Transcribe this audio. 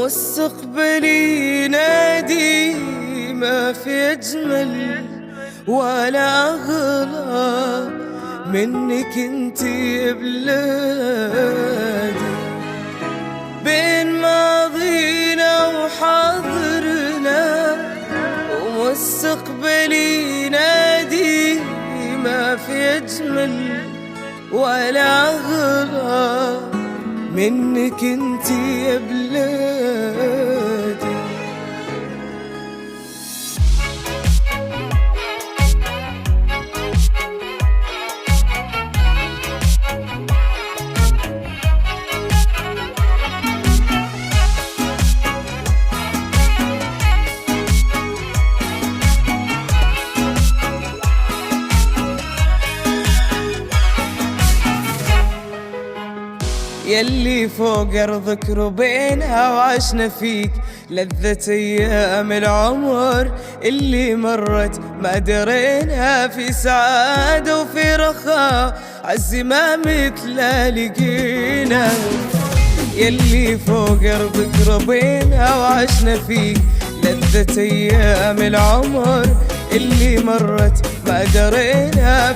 ومستقبلي ينادي ما في أجمل ولا أغلى منك انتي يا بلادي. بين ماضينا وحاضرنا ومستقبلي ينادي ما في أجمل ولا أغلى منك انتي يا بلادي. يلي فوق أرضك ربينا وعشنا فيك لذة أيام العمر اللي مرت ما درينا، في سعادة وفي رخاء عز ما مثله لقينا. يلي فوق أرضك ربينا وعشنا فيك لذة أيام العمر اللي مرت ما درينا،